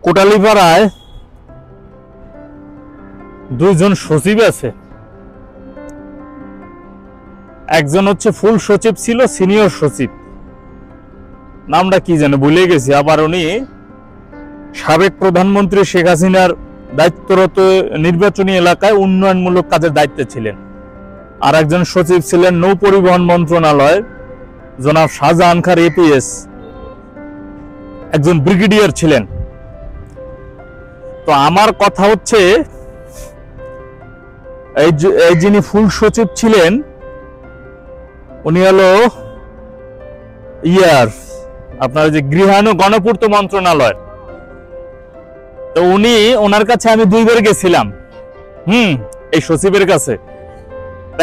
কোটালীপাড়ায় দুইজন সচিব আছে। একজন হচ্ছে ফুল সচিব ছিল, সিনিয়র সচিব, নামটা কি যেন ভুলে গেছি। আবার উনি সাবেক প্রধানমন্ত্রী শেখ হাসিনার দায়িত্বরত নির্বাচনী এলাকায় উন্নয়নমূলক কাজের দায়িত্বে ছিলেন। আর একজন সচিব ছিলেন নৌ পরিবহন মন্ত্রণালয়ের জনাব শাহজাহান খান এপিএস, একজন ব্রিগেডিয়ার ছিলেন। তো আমার কথা হচ্ছে, এই যিনি ফুল সচিব ছিলেন উনি হলো আপনার যে গৃহায়ণ ও গণপূর্ত মন্ত্রণালয়। তো ওনার কাছে আমি 2 বার গেছিলাম এই সচিবের কাছে।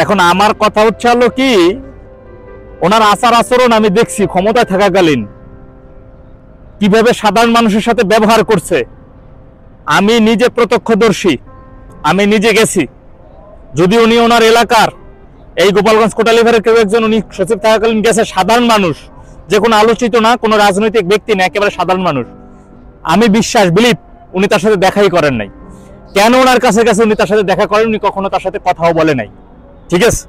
এখন আমার কথা হচ্ছে হলো কি, ওনার আচার আচরণ আমি দেখছি ক্ষমতায় থাকাকালীন কিভাবে সাধারণ মানুষের সাথে ব্যবহার করছে। আমি নিজে প্রত্যক্ষদর্শী, আমি নিজে গেছি। যদি উনি ওনার এলাকার এই গোপালগঞ্জ কোটালীপাড়ার কেউ একজন উনি সচিব থাকাকালীন গেছে, সাধারণ মানুষ, যে কোনো আলোচিত না, কোনো রাজনৈতিক ব্যক্তি না, একেবারে সাধারণ মানুষ, আমি বিলিভ উনি তার সাথে দেখাই করেন নাই। কেন ওনার কাছে গেছে উনি তার সাথে দেখা করেন? উনি কখনো তার সাথে কথাও বলে নাই। ঠিক আছে,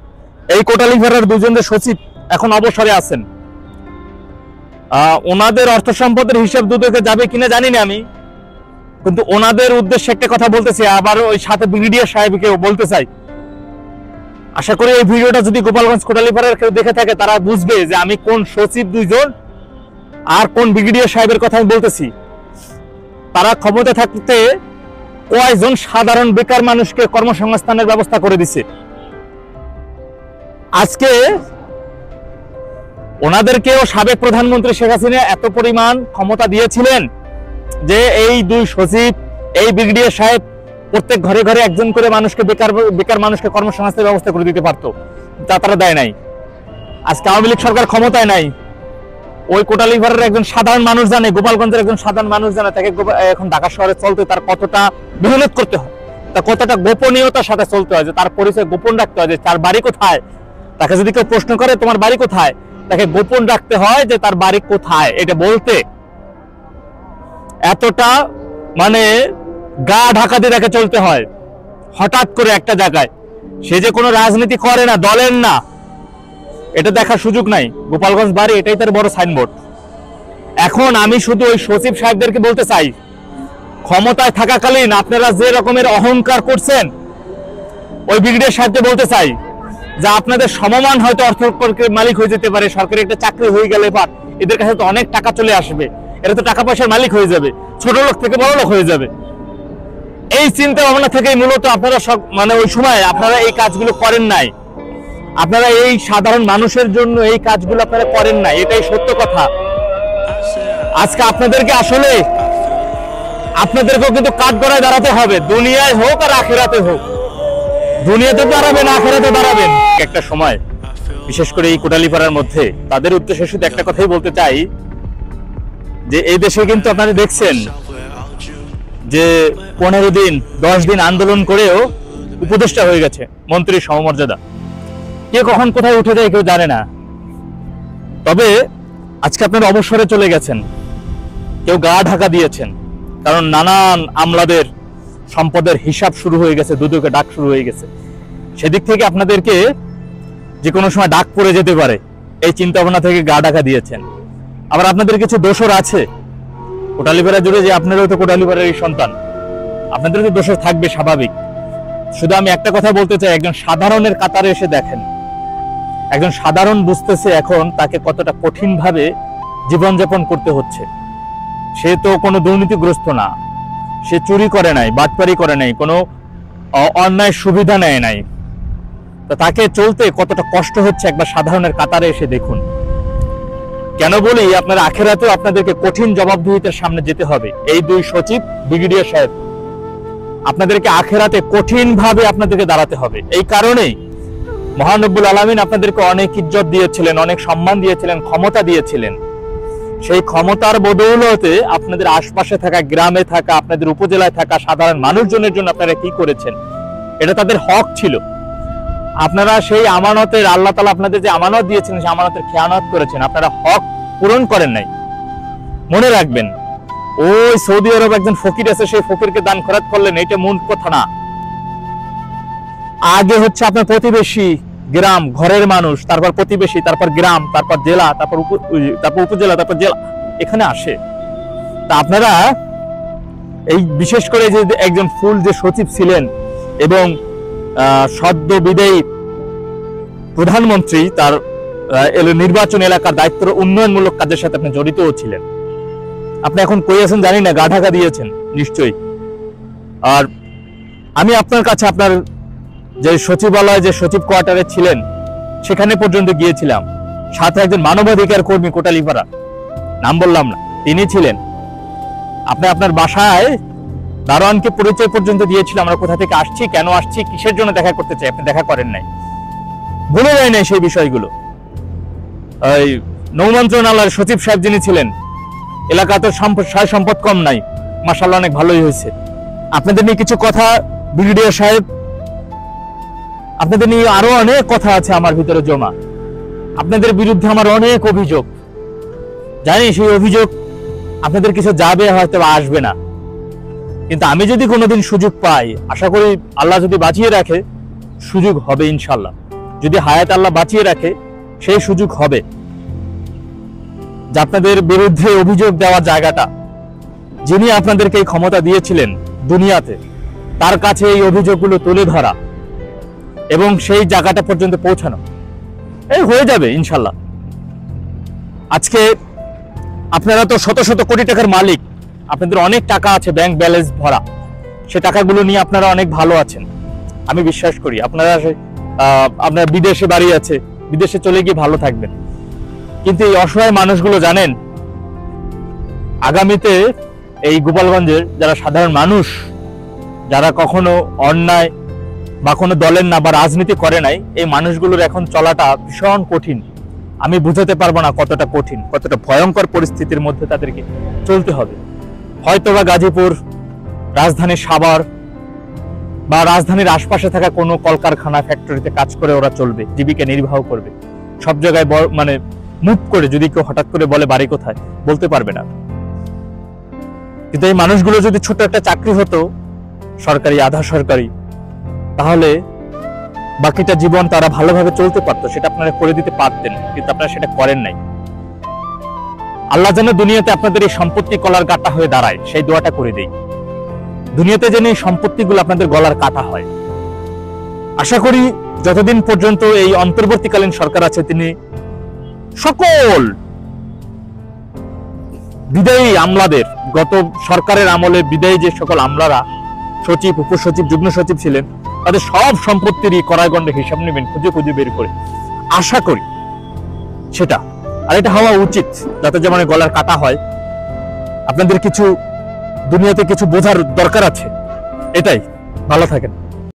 এই কোটালীপাড়ার দুজনের সচিব এখন অবসরে আছেন। ওনাদের অর্থ সম্পদের হিসাব দুদকে যাবে কিনা জানি না আমি, কিন্তু ওনাদের উদ্দেশ্যে একটা কথা বলতেছি, আবার ওই সাথে ব্রিগেডিয়ার সাহেবকে বলতে চাই। আশা করি এই ভিডিওটা যদি গোপালগঞ্জ কোটালীপাড়ার কেউ দেখে থাকে তারা বুঝবে যে আমি কোন সচিব দুইজন আর কোন ব্রিগেডিয়ার সাহেবের কথা আমি বলতেছি। তারা ক্ষমতা থাকতে কয়জন সাধারণ বেকার মানুষকে কর্মসংস্থানের ব্যবস্থা করে দিছে। আজকে ওনাদেরকেও সাবেক প্রধানমন্ত্রী শেখ হাসিনা এত পরিমাণ ক্ষমতা দিয়েছিলেন যে এই 2 সচিব, এই ব্রিগেডিয়ার সাহেব প্রত্যেক ঘরে ঘরে একজন করে মানুষকে বেকার মানুষকে কর্মসংস্থানের ব্যবস্থা করে দিতে পারতো, তা তারা দেয় নাই। আজকে আওয়ামী লীগ সরকার ক্ষমতায় নাই, ওই কোটালীপাড়ার একজন সাধারণ মানুষ জানে, গোপালগঞ্জের একজন সাধারণ মানুষ জানে তাকে এখন ঢাকা শহরে চলতে তার কতটা মেহনত করতে হয়, তার কতটা গোপনীয়তার সাথে চলতে হয়, যে তার পরিচয় গোপন রাখতে হয়, যে তার বাড়ি কোথায়। তাকে যদি কেউ প্রশ্ন করে তোমার বাড়ি কোথায়, তাকে গোপন রাখতে হয় যে তার বাড়ি কোথায়, এটা বলতে এতটা মানে গা ঢাকা দিয়ে তাকে চলতে হয়। হঠাৎ করে একটা জায়গায় সে যে কোনো রাজনীতি করে না, দলের না, এটা দেখার সুযোগ নাই। গোপালগঞ্জ বাড়ি, এটাই তার বড় সাইনবোর্ড। এখন আমি শুধু ওই সচিব সাহেবদেরকে বলতে চাই, ক্ষমতায় থাকাকালীন আপনারা যে রকমের অহংকার করছেন, ওই ব্রিগেডিয়ার সাহেবকে বলতে চাই যে আপনাদের সমমান হয়তো অর্থ মালিক হয়ে যেতে পারে, সরকারি একটা চাকরি হয়ে গেলে এবার এদের কাছে তো অনেক টাকা চলে আসবে, এরা তো টাকা পয়সার মালিক হয়ে যাবে, ছোট লোক থেকে বড় লোক হয়ে যাবে। এই চিন্তা ভাবনা থেকেই মূলত আপনারা মানে ওই সময় আপনারা এই কাজগুলো করেন নাই। আপনারা এই সাধারণ মানুষের জন্য এই কাজগুলো আপনারা করেন নাই, এটাই সত্য কথা। আজকে আপনাদেরকেও কিন্তু কাঠগড়ায় দাঁড়াতে হবে, দুনিয়ায় হোক আর আখিরাতে হোক। দুনিয়াতে দাঁড়াবেন, আখিরাতে দাঁড়াবেন। একটা সময় বিশেষ করে এই কোটালীপাড়ার মধ্যে তাদের উদ্দেশ্যে শুধু একটা কথাই বলতে চাই, যে এই দেশে কিন্তু আপনারা দেখছেন যে 15 দিন 10 দিন আন্দোলন করেও উপদেষ্টা হয়ে গেছে, মন্ত্রীর সমমর্যাদা। কে কখন কোথায় উঠে যায় কেউ জানে না। তবে আজকে আপনারা অবসরে চলে গেছেন, কেউ গা ঢাকা দিয়েছেন, কারণ নানান আমলাদের সম্পদের হিসাব শুরু হয়ে গেছে, দুদকে ডাক শুরু হয়ে গেছে। সেদিক থেকে আপনাদেরকে যে কোনো সময় ডাক পড়ে যেতে পারে, এই চিন্তা ভাবনা থেকে গা ঢাকা দিয়েছেন। আবার আপনাদের কিছু দোষর আছে কোটালীপাড়া জুড়ে, যে আপনারাও তো কোটালীপাড়ার এই সন্তান, আপনাদের তো দোষর থাকবে, স্বাভাবিক। শুধু আমি একটা কথা বলতে চাই, একজন সাধারণের কাতারে এসে দেখেন, একজন সাধারণ বুঝতেছে এখন তাকে কতটা কঠিন ভাবে জীবনযাপন করতে হচ্ছে। সে তো কোনো দুর্নীতিগ্রস্ত না, সে চুরি করে নাই, বাটপারি করে নাই, কোনো অন্যায় সুবিধা নেয় নাই, তো তাকে চলতে কতটা কষ্ট হচ্ছে একবার সাধারণের কাতারে এসে দেখুন। কেন বলি, আপনার আখিরাতেও আপনাদেরকে কঠিন জবাবদিহিতার সামনে যেতে হবে। এই 2 সচিব, ব্রিগেডিয়ার সাহেব, আপনাদেরকে আখিরাতে কঠিন ভাবে আপনাদেরকে দাঁড়াতে হবে। এই কারণেই মহান রব্বুল আলামিন আপনাদেরকে অনেক ইজ্জত দিয়েছিলেন, অনেক সম্মান দিয়েছিলেন, ক্ষমতা দিয়েছিলেন। সেই ক্ষমতার বদৌলতে আপনাদের আশপাশে থাকা, গ্রামে থাকা, আপনাদের উপজেলায় থাকা সাধারণ মানুষজনের জন্য আপনারা কি করেছেন, এটা তাদের হক ছিল। আপনারা সেই আমানতের, আল্লাহ তাআলা আপনাদের যে আমানত দিয়েছেন, সেই আমানতের খেয়ানত করেছেন, আপনারা হক পূরণ করেন নাই। মনে রাখবেন, ওই সৌদি আরব একজন ফকির আছে, সেই ফকিরকে দান খয়রাত করলেন, এটা মূল কথা না। আগে হচ্ছে আপনার প্রতিবেশী গ্রাম, ঘরের মানুষ, তারপর প্রতিবেশী, তারপর গ্রাম, তারপর জেলা, তারপর উপজেলা, তারপর জেলা, এখানে আসে। তা আপনারা এই বিশেষ করে যে একজন ফুল যে সচিব ছিলেন এবং সদ্য বিদায়ী প্রধানমন্ত্রী, তার নির্বাচন এলাকার দায়িত্ব উন্নয়নমূলক কাজের সাথে আপনি জড়িতও ছিলেন। আপনি এখন কই আছেন জানি না, গা ঢাকা দিয়েছেন নিশ্চয়ই। আর আমি আপনার কাছে আপনার যে সচিবালয়, যে সচিব কোয়ার্টারে ছিলেন, সেখানে পর্যন্ত গিয়েছিলাম। সাথে একজন মানবাধিকার কর্মী কোটালীপাড়া, নাম বললাম না, তিনি ছিলেন। আপনি আপনার বাসায় দারোয়ানকে পরিচয় পর্যন্ত দিয়েছিলাম, আমরা কোথা থেকে আসছি, কেন আসছি, কিসের জন্য দেখা করতে চাই। আপনি দেখা করেন নাই, ভুলে যায় নাই সেই বিষয়গুলো। ওই নৌ মন্ত্রণালয়ের সচিব সাহেব যিনি ছিলেন, এলাকা তো সয় সম্পদ কম নাই, মাশাআল্লাহ অনেক ভালোই হয়েছে। আপনাদের নিয়ে কিছু কথা, ব্রিগেডিয়ার সাহেব, আপনাদের নিয়ে আরো অনেক কথা আছে আমার ভিতরে জমা। আপনাদের বিরুদ্ধে আমার অনেক অভিযোগ, জানি সেই অভিযোগ আপনাদের কিছু যাবে, হয়তো আসবে না, কিন্তু আমি যদি কোনোদিন সুযোগ পাই, আশা করি আল্লাহ যদি বাঁচিয়ে রাখে, সুযোগ হবে ইনশাল্লাহ। যদি হায়াত আল্লাহ বাঁচিয়ে রাখে, সেই সুযোগ হবে যে আপনাদের বিরুদ্ধে অভিযোগ দেওয়ার জায়গাটা, যিনি আপনাদেরকে এই ক্ষমতা দিয়েছিলেন দুনিয়াতে, তার কাছে এই অভিযোগগুলো তুলে ধরা এবং সেই জায়গাটা পর্যন্ত পৌঁছানো, এই হয়ে যাবে ইনশাল্লাহ। আজকে আপনারা তো শত শত কোটি টাকার মালিক, আপনাদের অনেক টাকা আছে, ব্যাংক ব্যালেন্স ভরা, সে টাকাগুলো নিয়ে আপনারা অনেক ভালো আছেন, আমি বিশ্বাস করি। আপনারা আপনার বিদেশে বাড়ি আছে, বিদেশে চলে গিয়ে ভালো থাকবেন। কিন্তু এই অসহায় মানুষগুলো জানেন, আগামীতে এই গোপালগঞ্জের যারা সাধারণ মানুষ, যারা কখনো অন্যায় বা কোনো দলের না বা রাজনীতি করে নাই, এই মানুষগুলোর এখন চলাটা ভীষণ কঠিন। আমি বুঝাতে পারবো না কতটা কঠিন, কতটা ভয়ঙ্কর পরিস্থিতির মধ্যে তাদেরকে চলতে হবে। হয়তোবা গাজীপুর, রাজধানী সাভার বা রাজধানীর আশপাশে থাকা কোনো কলকারখানা, ফ্যাক্টরিতে কাজ করে ওরা চলবে, জীবিকা নির্বাহ করবে। সব জায়গায় মানে মুভ করে যদি কেউ হঠাৎ করে বলে বাড়ি কোথায়, বলতে পারবে না। কিন্তু এই মানুষগুলো যদি ছোট একটা চাকরি হতো, সরকারি, আধা সরকারি, তাহলে বাকিটা জীবন তারা ভালোভাবে চলতে পারতো, সেটা আপনারা করে দিতে পারতেন, কিন্তু আপনারা সেটা করেন নাই। আল্লাহ যেন দুনিয়াতে আপনাদের এই সম্পত্তি কলার কাটা হয়ে দাঁড়ায়, সেই দোয়াটা করে দেই। দুনিয়াতে যেন এই সম্পত্তিগুলো আপনাদের গলার কাটা হয়। আশা করি যতদিন পর্যন্ত এই অন্তর্বর্তীকালীন সরকার আছে, তিনি সকল বিদায়ী আমলাদের, গত সরকারের আমলে বিদায়ী যে সকল আমলারা সচিব, উপসচিব, যুগ্ম সচিব ছিলেন, তাদের সব সম্পত্তিরই কড়াইগণ্ডে হিসাব নেবেন, খুঁজে খুঁজে বের করে। আশা করি সেটা, আর এটা হওয়া উচিত, যাতে যেমন গলার কাটা হয়। আপনাদের কিছু দুনিয়াতে কিছু বোঝার দরকার আছে, এটাই। ভালো থাকেন।